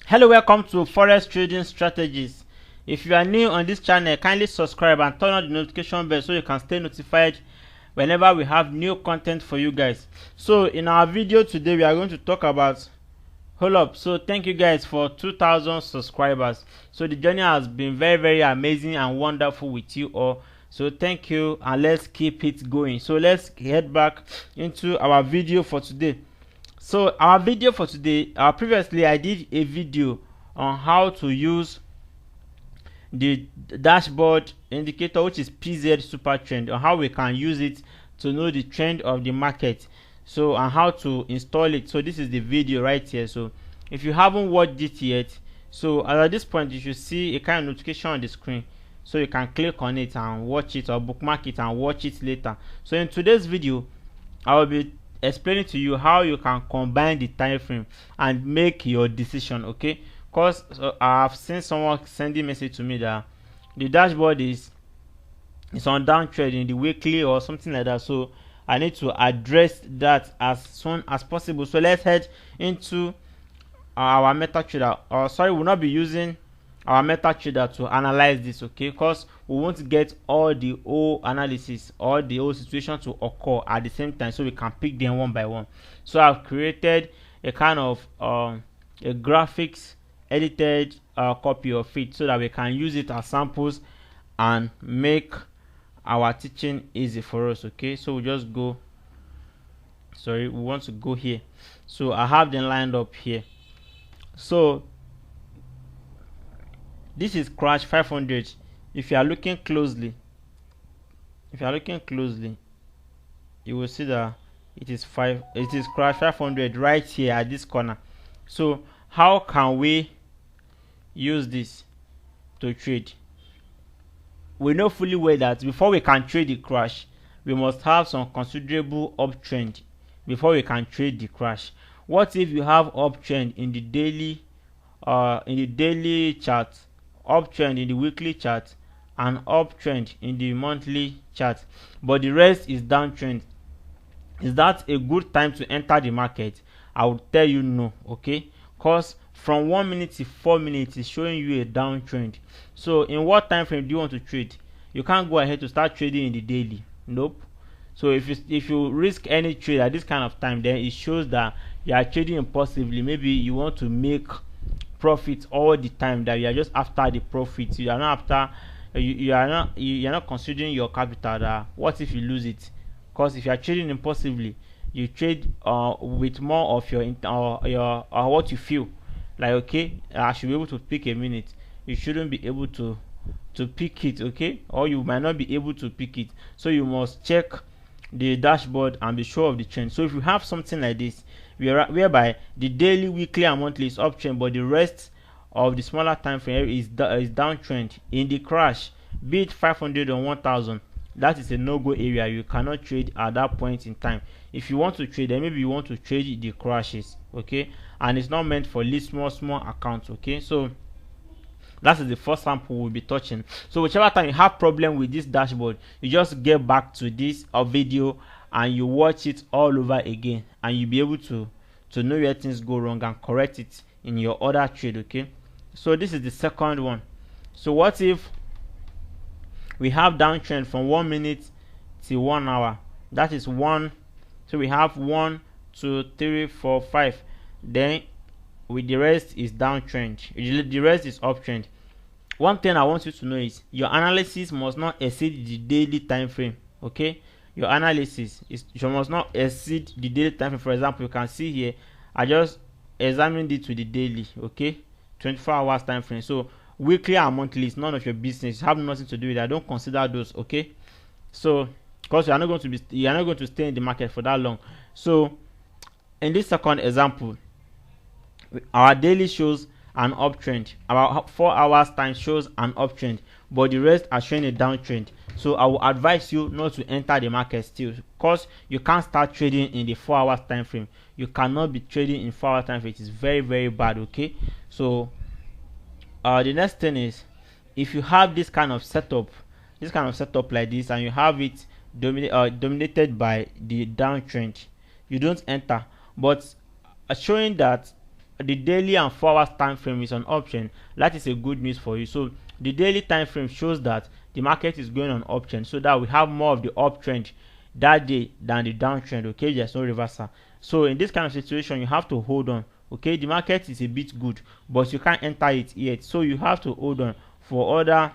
Hello, welcome to Forex Trading Strategies. If you are new on this channel, kindly subscribe and turn on the notification bell so you can stay notified whenever we have new content for you guys. So in our video today, we are going to talk about so thank you guys for 2,000 subscribers. So the journey has been very amazing and wonderful with you all. So thank you, and let's keep it going. So let's head back into our video for today. So our video for today, previously I did a video on how to use the dashboard indicator, which is PZ super trend, on how we can use it to know the trend of the market, so and how to install it. So this is the video right here. So if you haven't watched it yet, so at this point you should see a kind of notification on the screen, so you can click on it and watch it, or bookmark it and watch it later. So in today's video I will be explaining to you how you can combine the time frame and make your decision. Okay, because I have seen someone sending message to me that the dashboard is on downtrend in the weekly or something like that, so I need to address that as soon as possible. So let's head into our MetaTrader, or sorry, we'll not be using our MetaTrader to analyze this, okay, because we want get all the whole analysis or the whole situation to occur at the same time, so we can pick them one by one. So I've created a kind of a graphics edited copy of it, so that we can use it as samples and make our teaching easy for us. Okay, so we just go, we want to go here. So I have them lined up here. So this is crash 500. If you are looking closely, you will see that it is crash 500 right here at this corner. So how can we use this to trade? We know fully well that before we can trade the crash, we must have some considerable uptrend before we can trade the crash. What if you have uptrend in the daily chart, uptrend in the weekly chart, and uptrend in the monthly chart, but the rest is downtrend? Is that a good time to enter the market? I would tell you no. Okay, because from 1 minute to 4 minutes is showing you a downtrend. So in what time frame do you want to trade? You can't go ahead to start trading in the daily. Nope. So if you risk any trade at this kind of time, then it shows that you are trading impulsively. Maybe you want to make profit all the time, that you are just after the profit. You are not after you are not considering your capital. That what if you lose it? Because if you are trading impulsively, you trade with more of your what you feel like. Okay, I should be able to pick a minute. You shouldn't be able to pick it, okay, or you might not be able to pick it. So you must check the dashboard and be sure of the trend. So if you have something like this, whereby the daily, weekly, and monthly is uptrend, but the rest of the smaller time frame is downtrend in the crash, be it 500 or 1,000, that is a no-go area. You cannot trade at that point in time. If you want to trade, then maybe you want to trade the crashes, okay, and it's not meant for small accounts. Okay, so that is the first sample we'll be touching. So whichever time you have problem with this dashboard, you just get back to this video and you watch it all over again, and you'll be able to know where things go wrong and correct it in your other trade. Okay, so this is the second one. So what if we have downtrend from 1 minute to 1 hour? That is one. So we have 1, 2, 3, 4, 5. Then with the rest is downtrend, the rest is uptrend. One thing I want you to know is your analysis must not exceed the daily time frame. Okay, your analysis must not exceed the daily time frame. For example, you can see here I just examined it to the daily, okay, 24 hours time frame. So weekly and monthly is none of your business. You have nothing to do with it. I don't consider those. Okay, so because you are not going to stay in the market for that long. So in this second example, our daily shows an uptrend, about 4 hours time shows an uptrend, but the rest are showing a downtrend. So I will advise you not to enter the market still, because you can't start trading in the 4 hours time frame. You cannot be trading in 4 hours time frame. It is very bad. Okay, so the next thing is, if you have this kind of setup like this, and you have it dominated by the downtrend, you don't enter. But showing that the daily and 4 hours time frame is on uptrend, that is a good news for you. So the daily time frame shows that the market is going on uptrend, so that we have more of the uptrend that day than the downtrend. Okay, there's no reversal. So in this kind of situation, you have to hold on. Okay, the market is a bit good, but you can't enter it yet, so you have to hold on for other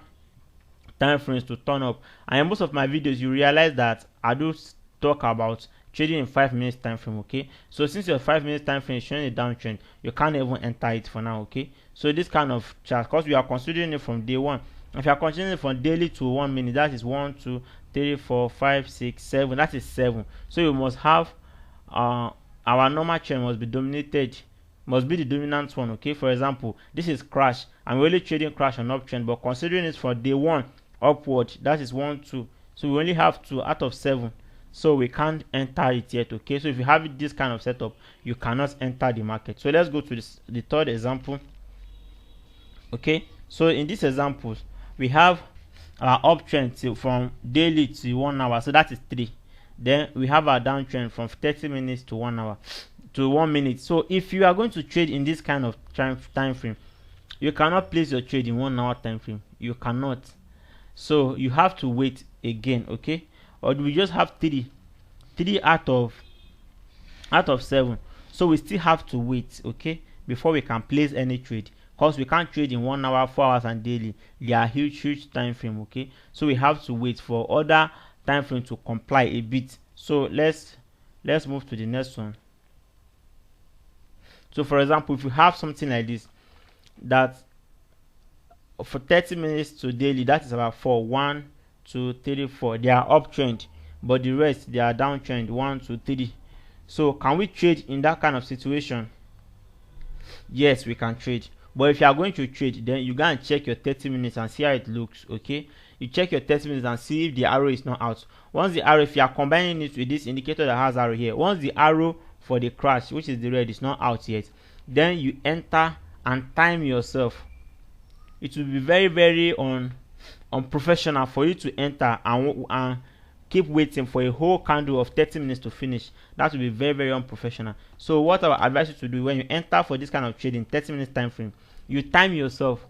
time frames to turn up. And in most of my videos, you realize that I do talk about trading in 5 minutes time frame. Okay, so since your 5 minutes time frame is showing a downtrend, you can't even enter it for now. Okay, so this kind of chart, because we are considering it from day one, if you are considering it from daily to 1 minute, that is 1 2 3 4 5 6 7, that is 7. So you must have our normal trend must be dominated, must be the dominant one. Okay, for example, this is crash. I'm really trading crash on uptrend, but considering it for day one upward, that is 1 2, so we only have 2 out of 7, so we can't enter it yet. Okay, so if you have this kind of setup, you cannot enter the market. So let's go to the third example. Okay, so in this example, we have our uptrend from daily to 1 hour, so that is 3. Then we have our downtrend from 30 minutes to 1 hour to 1 minute. So if you are going to trade in this kind of time frame, you cannot place your trade in 1 hour time frame. You cannot. So you have to wait again. Okay, or we just have 3 out of 7, so we still have to wait, okay, before we can place any trade, because we can't trade in 1 hour, 4 hours and daily. They are huge time frame. Okay, so we have to wait for other time frame to comply a bit. So let's move to the next one. So for example, if you have something like this, that for 30 minutes to daily, that is about 4, 1 2 3 4, they are uptrend, but the rest they are downtrend, 1 2 3. So can we trade in that kind of situation? Yes, we can trade. But if you are going to trade, then you go and check your 30 minutes and see how it looks. Okay, you check your 30 minutes and see if the arrow is not out. Once the arrow, if you are combining it with this indicator that has arrow here, once the arrow for the crash, which is the red, is not out yet, then you enter and time yourself. It will be very unprofessional for you to enter and keep waiting for a whole candle of 30 minutes to finish. That will be very unprofessional. So what I would advise you to do when you enter for this kind of trading 30 minutes time frame, you time yourself.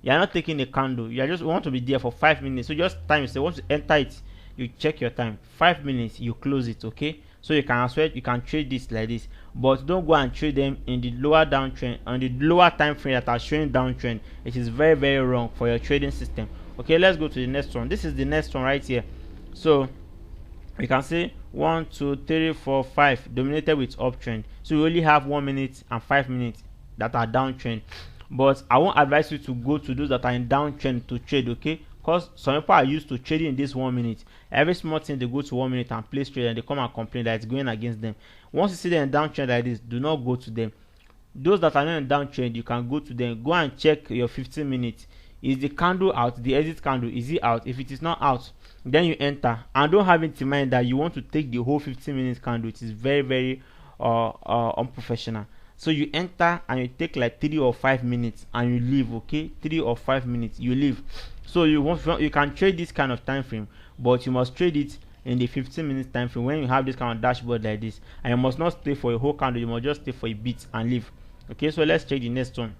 You are not taking a candle, you are just want to be there for 5 minutes. So just time yourself. Once you enter it, you check your time, 5 minutes, you close it. Okay, so you can you can trade this like this, but don't go and trade them in the lower downtrend, on the lower time frame that are showing downtrend. It is very wrong for your trading system. Okay, let's go to the next one. This is the next one right here. So we can say 1 2 3 4 5 dominated with uptrend. So we only have 1 minute and 5 minutes that are downtrend, but I won't advise you to go to those that are in downtrend to trade. Okay, because some people are used to trading in this 1 minute. Every small thing they go to 1 minute and place trade, and they come and complain that it's going against them. Once you see them in downtrend like this, do not go to them. Those that are not in downtrend, you can go to them. Go and check your 15 minutes. Is the candle out? The exit candle, is it out? If it is not out, then you enter, and don't have it in mind that you want to take the whole 15 minutes candle. It is very unprofessional. So you enter and you take like 3 or 5 minutes and you leave. Okay, 3 or 5 minutes, you leave. So you can trade this kind of time frame, but you must trade it in the 15 minutes time frame when you have this kind of dashboard like this, and you must not stay for a whole candle. You must just stay for a bit and leave. Okay, so let's check the next one.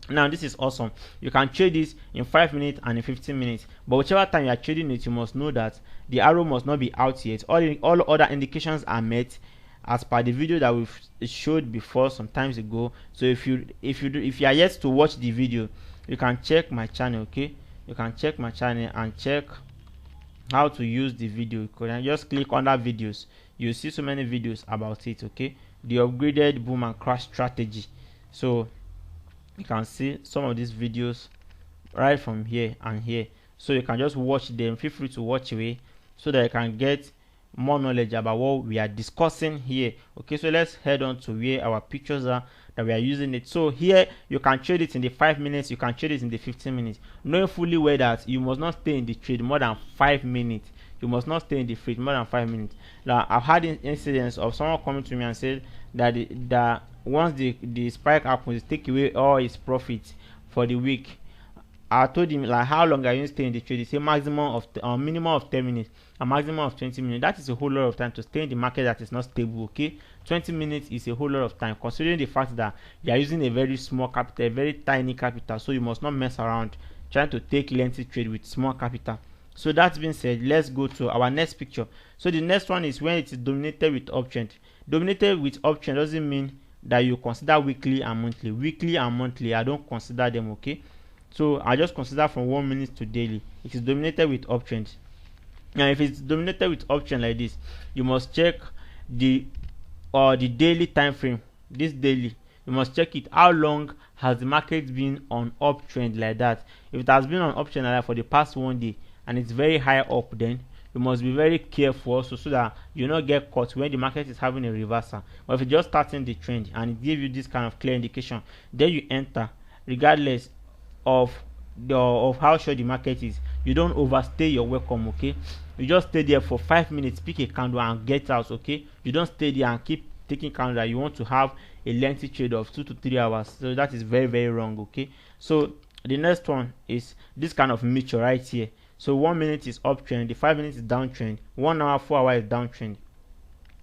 Now this is awesome. You can trade this in 5 minutes and in 15 minutes, but whichever time you are trading it, you must know that the arrow must not be out yet. All other indications are met as per the video that we've showed before some times ago. So if you are yet to watch the video, you can check my channel. Okay, you can check my channel and check how to use the video. You can just click on that videos. You see so many videos about it. Okay, the upgraded boom and crash strategy. So you can see some of these videos right from here and here, so you can just watch them. Feel free to watch away so that you can get more knowledge about what we are discussing here. Okay, so let's head on to where our pictures are that we are using it. So here you can trade it in the 5 minutes, you can trade it in the 15 minutes, knowing fully well that you must not stay in the trade more than 5 minutes. You must not stay in the trade more than 5 minutes. Now I've had incidents of someone coming to me and said that once the spike happens, take away all his profits for the week. I told him, like, how long are you staying in the trade? He said maximum of minimum of 10 minutes, a maximum of 20 minutes. That is a whole lot of time to stay in the market that is not stable. Okay, 20 minutes is a whole lot of time, considering the fact that you are using a very small capital, a very tiny capital. So you must not mess around trying to take lengthy trade with small capital. So that being said, let's go to our next picture. So the next one is when it is dominated with uptrend. Dominated with uptrend doesn't mean that you consider weekly and monthly. Weekly and monthly, I don't consider them, okay? So I just consider from 1 minute to daily. It is dominated with uptrend. Now if it's dominated with uptrend like this, you must check the daily time frame. This daily, you must check it. How long has the market been on uptrend like that? If it has been on uptrend like that for the past 1 day and it's very high up, then you must be very careful also, so that you not get caught when the market is having a reversal. But if you're just starting the trend and it gives you this kind of clear indication, then you enter regardless of how sure the market is. You don't overstay your welcome, okay? You just stay there for 5 minutes, pick a candle and get out, okay? You don't stay there and keep taking candle that you want to have a lengthy trade of 2 to 3 hours. So that is very, very wrong, okay? So the next one is this kind of mixture right here. So 1 minute is uptrend, the 5 minutes is downtrend, 1 hour, 4 hours is downtrend.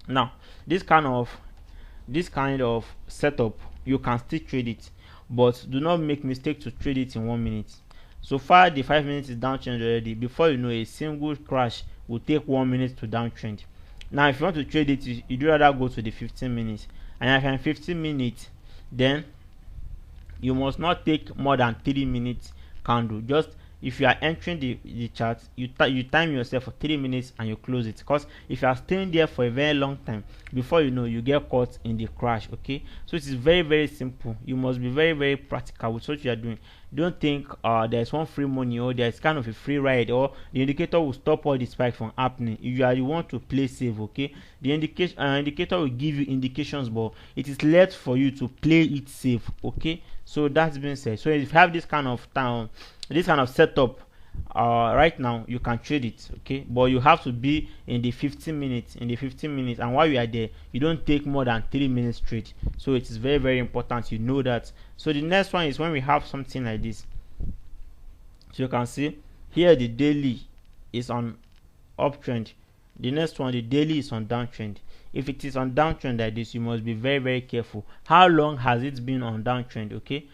Now this kind of setup, you can still trade it, but do not make mistake to trade it in 1 minute. So far the 5 minutes is downtrend already. Before you know, a single crash will take 1 minute to downtrend. Now if you want to trade it, you do rather go to the 15 minutes, and if you're in 15 minutes, then you must not take more than 3 minutes candle. Just if you are entering the chart, you time yourself for 3 minutes and you close it, because if you are staying there for a very long time, before you know, you get caught in the crash, okay? So it is very, very simple. You must be very, very practical with what you are doing. Don't think there's one free money, or there's kind of a free ride, or the indicator will stop all the spikes from happening. You are the one to play safe, okay? The indicator will give you indications, but it is left for you to play it safe, okay? So that's being said, so if you have this kind of setup right now, you can trade it, okay? But you have to be in the 15 minutes, and while you are there, you don't take more than 3 minutes trade. So it is very, very important you know that. So the next one is when we have something like this. So you can see here the daily is on uptrend. The next one, the daily, is on downtrend. If it is on downtrend like this, you must be very, very careful. How long has it been on downtrend, okay?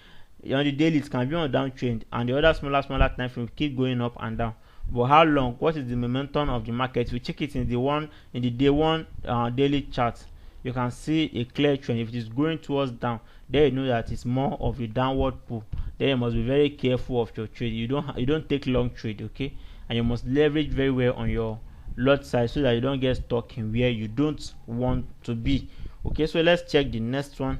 On the daily, it can be on downtrend, and the other smaller time frame will keep going up and down. But how long? What is the momentum of the market? We check it in the day one daily chart. You can see a clear trend. If it is going towards down, then you know that it's more of a downward pull. Then you must be very careful of your trade. You don't take long trade, okay? And you must leverage very well on your lot size, so that you don't get stuck in where you don't want to be, okay? So let's check the next one.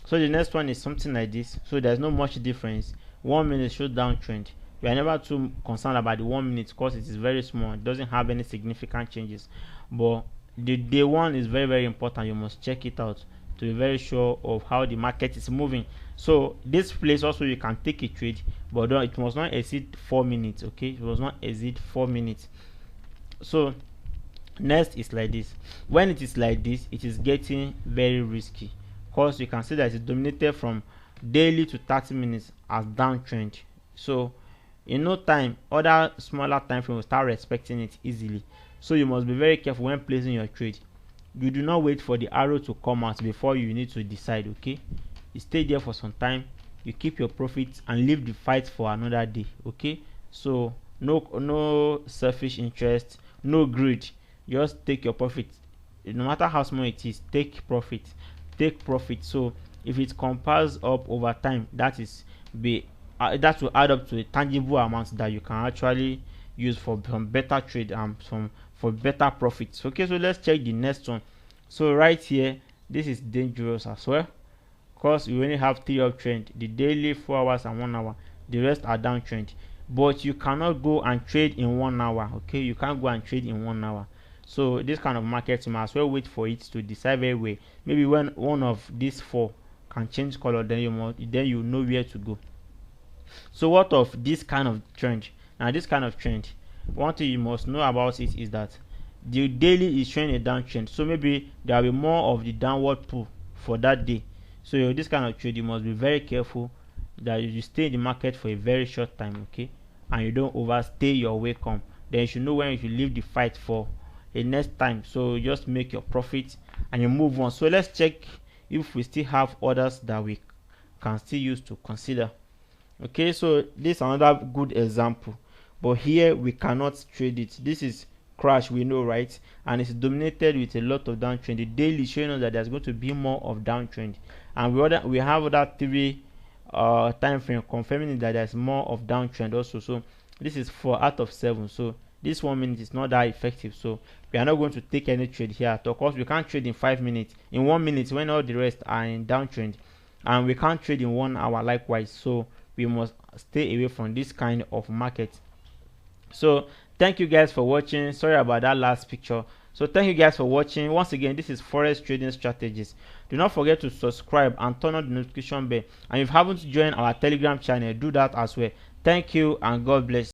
So the next one is something like this. So there's not much difference. 1 minute shows downtrend. We are never too concerned about the 1 minute because it is very small. It doesn't have any significant changes. But the day one is very, very important. You must check it out to be very sure of how the market is moving. So this place also, you can take a trade, but it must not exceed 4 minutes, okay? It must not exceed 4 minutes. So next is like this. When it is like this, it is getting very risky, because you can see that it's dominated from daily to 30 minutes as downtrend. So in no time, other smaller time frame will start respecting it easily. So you must be very careful when placing your trade. You do not wait for the arrow to come out before you need to decide, okay? You stay there for some time, you keep your profits and leave the fight for another day, okay? So no selfish interest, no greed. Just take your profit, no matter how small it is. Take profit. So if it compounds up over time, that will add up to a tangible amount that you can actually use for some better trade and for better profits, okay? So let's check the next one. So right here, this is dangerous as well, because we only have 3 uptrend, the daily, 4 hours and 1 hour. The rest are downtrend. But you cannot go and trade in 1 hour, okay? You can't go and trade in 1 hour. So this kind of market, you might as well wait for it to decide very well. Maybe when one of these 4 can change color, then you know where to go. So what of this kind of trend? Now this kind of trend, one thing you must know about it is that the daily is showing a downtrend. So maybe there will be more of the downward pull for that day. So this kind of trade, you must be very careful that you stay in the market for a very short time, okay? And you don't overstay your welcome. Then you should know when you should leave the fight for a next time. So just make your profit and you move on. So let's check if we still have others that we can still use to consider. Okay, so this is another good example, but here we cannot trade it. This is crash, we know, right? And it's dominated with a lot of downtrend. The daily is showing us that there's going to be more of downtrend, and we have other three time frame confirming that there's more of downtrend also. So this is 4 out of 7. So this 1 minute is not that effective, so we are not going to take any trade here at all. Of course, we can't trade in 5 minutes, in 1 minute when all the rest are in downtrend, and we can't trade in 1 hour likewise. So we must stay away from this kind of market. So thank you guys for watching. Sorry about that last picture. So thank you guys for watching. Once again, this is Forex Trading Strategies. Do not forget to subscribe and turn on the notification bell, and if you haven't joined our Telegram channel, do that as well. Thank you and God bless.